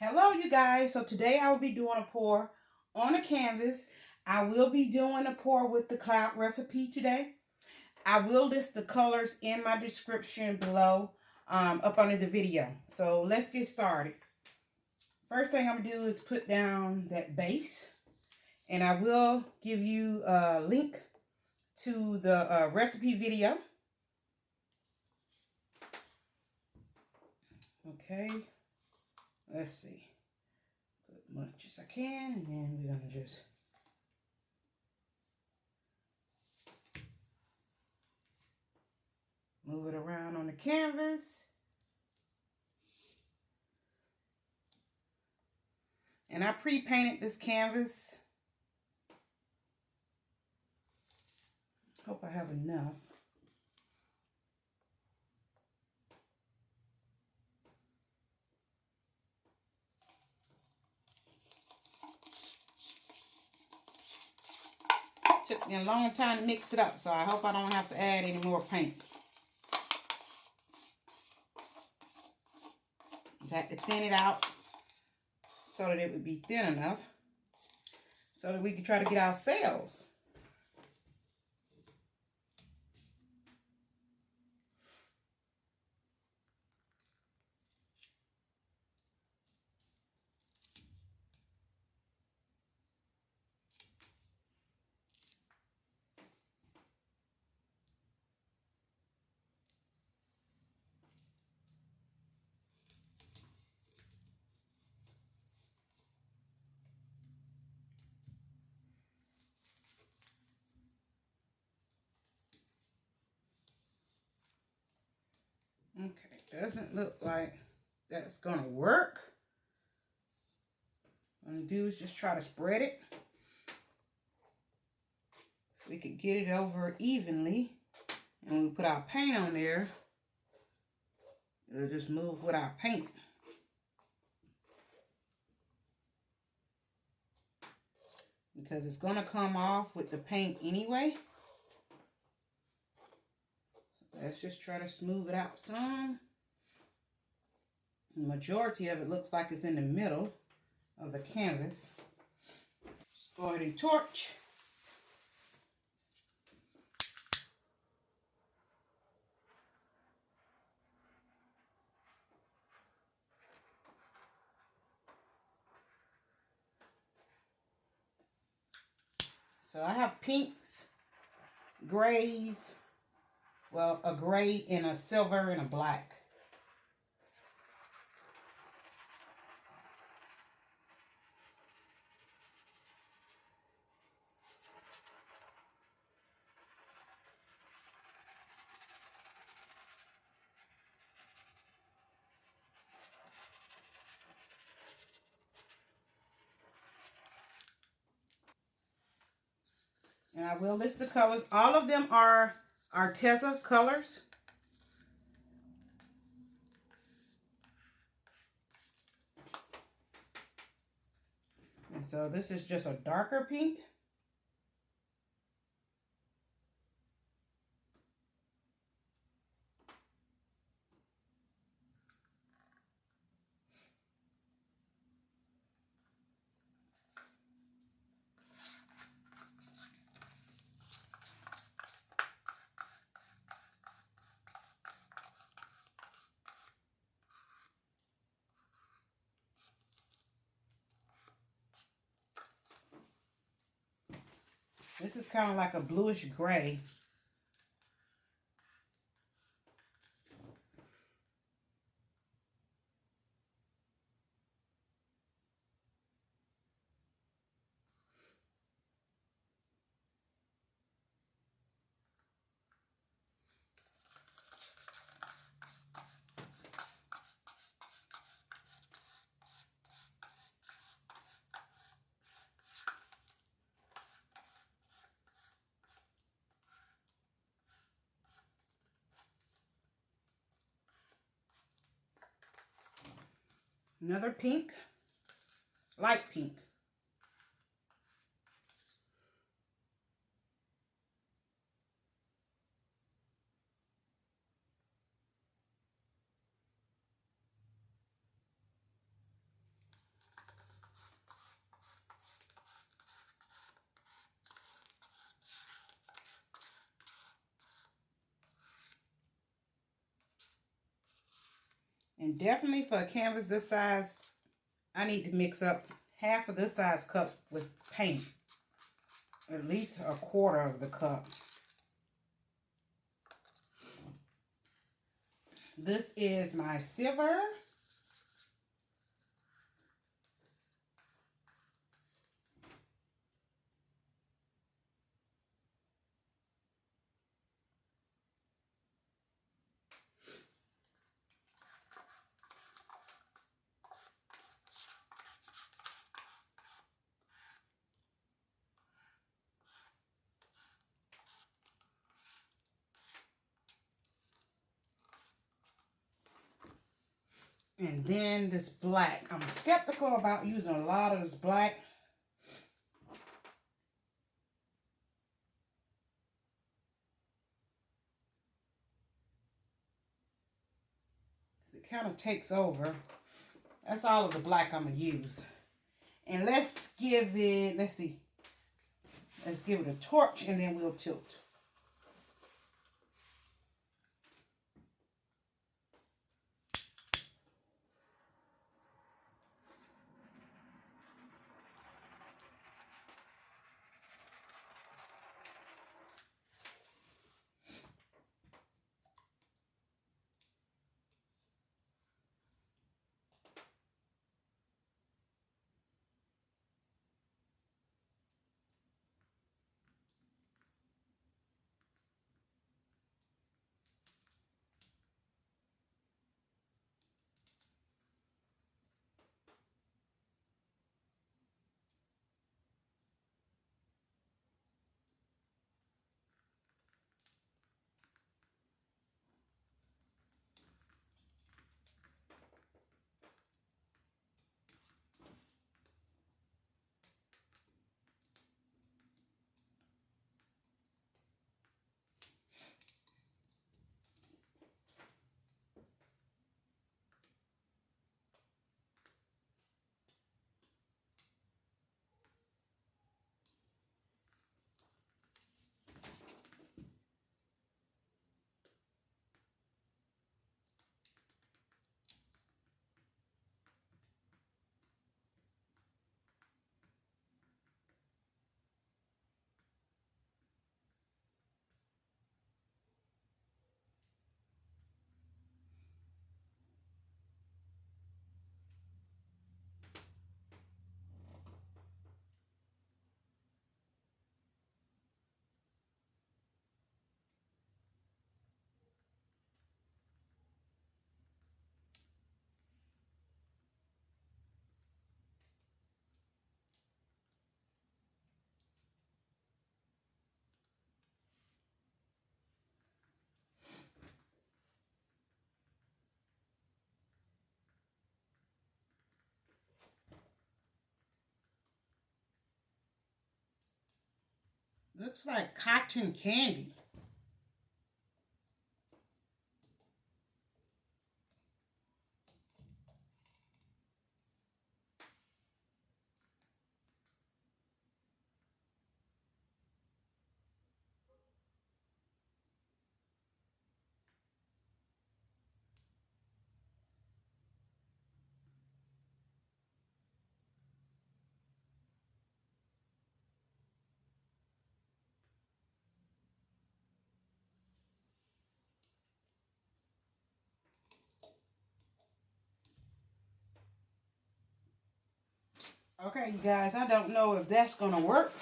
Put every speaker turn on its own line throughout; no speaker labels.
Hello you guys, so today I will be doing a pour on a canvas. I will be doing a pour with the cloud recipe today. I will list the colors in my description below up under the video. So let's get started. First thing I'm going to do is put down that base, and I will give you a link to the recipe video. Okay, let's see. Put as much as I can, and then we're going to just move it around on the canvas. And I pre-painted this canvas. Hope I have enough. Took me a long time to mix it up, so I hope I don't have to add any more paint. I had to thin it out so that it would be thin enough so that we could try to get our sails. Okay, doesn't look like that's gonna work. What I'm gonna do is just try to spread it. If we could get it over evenly, and when we put our paint on there, it'll just move with our paint. Because it's gonna come off with the paint anyway. Let's just try to smooth it out some. The majority of it looks like it's in the middle of the canvas. Just go ahead and torch. So I have pinks, grays, well, a gray and a silver and a black. And I will list the colors. All of them are Arteza colors. And so this is just a darker pink. This is kind of like a bluish gray. Another pink, light pink. And definitely for a canvas this size, I need to mix up half of this size cup with paint. At least a quarter of the cup. This is my silver. And then this black. I'm skeptical about using a lot of this black. It kind of takes over. That's all of the black I'm going to use. And let's give it, let's see. Let's give it a torch and then we'll tilt. Looks like cotton candy. Okay, you guys, I don't know if that's going to work.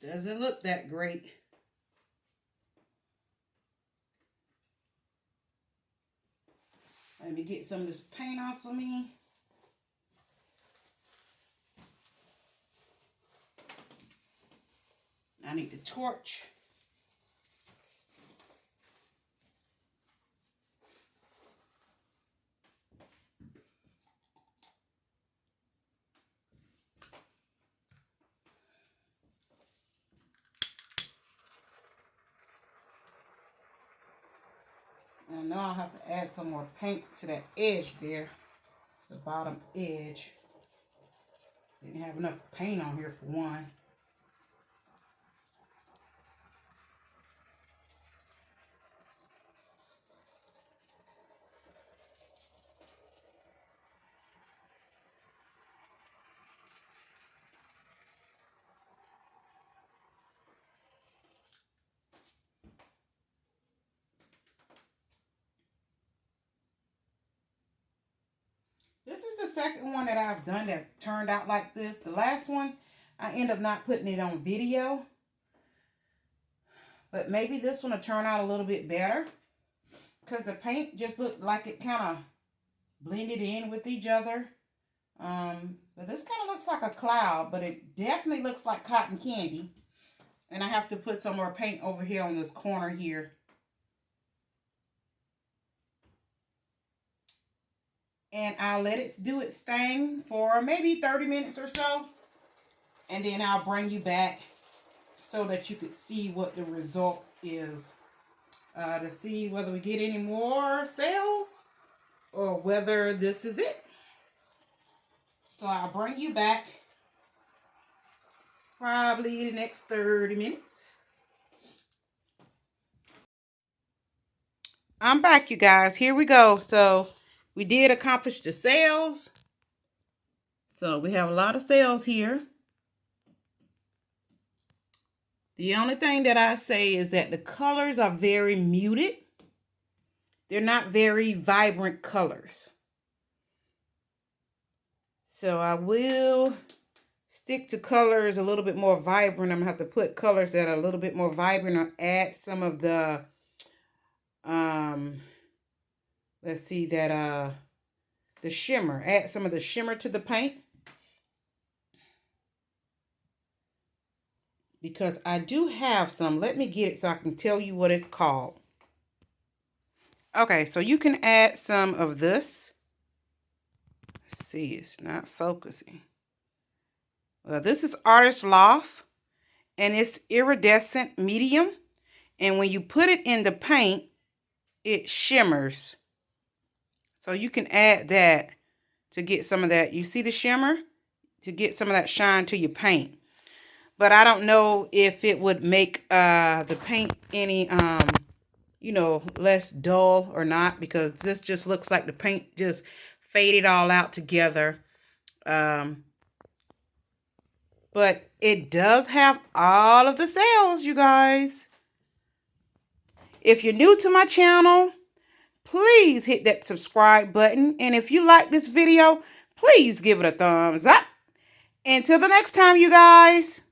Doesn't look that great. Let me get some of this paint off of me. I need the torch. And now I'll have to add some more paint to that edge there, the bottom edge. Didn't have enough paint on here for one. This is the second one that I've done that turned out like this. The last one, I end up not putting it on video. But maybe this one will turn out a little bit better. Because the paint just looked like it kind of blended in with each other. But this kind of looks like a cloud, but it definitely looks like cotton candy. And I have to put some more paint over here on this corner here. And I'll let it do its thing for maybe 30 minutes or so. And then I'll bring you back so that you could see what the result is. To see whether we get any more sales or whether this is it. So I'll bring you back probably the next 30 minutes. I'm back, you guys. Here we go. So we did accomplish the sales. So we have a lot of sales here. The only thing that I say is that the colors are very muted. They're not very vibrant colors. So I will stick to colors a little bit more vibrant. I'm going to have to put colors that are a little bit more vibrant or add some of the, let's see, that, the shimmer. Add some of the shimmer to the paint. Because I do have some. Let me get it so I can tell you what it's called. Okay, so you can add some of this. Let's see, it's not focusing. Well, this is Artist Loft, and it's iridescent medium. And when you put it in the paint, it shimmers. So you can add that to get some of that. You see the shimmer? To get some of that shine to your paint. But I don't know if it would make the paint any, you know, less dull or not. Because this just looks like the paint just faded all out together. But it does have all of the sales, you guys. If you're new to my channel, please hit that subscribe button. And if you like this video, please give it a thumbs up. Until the next time, you guys.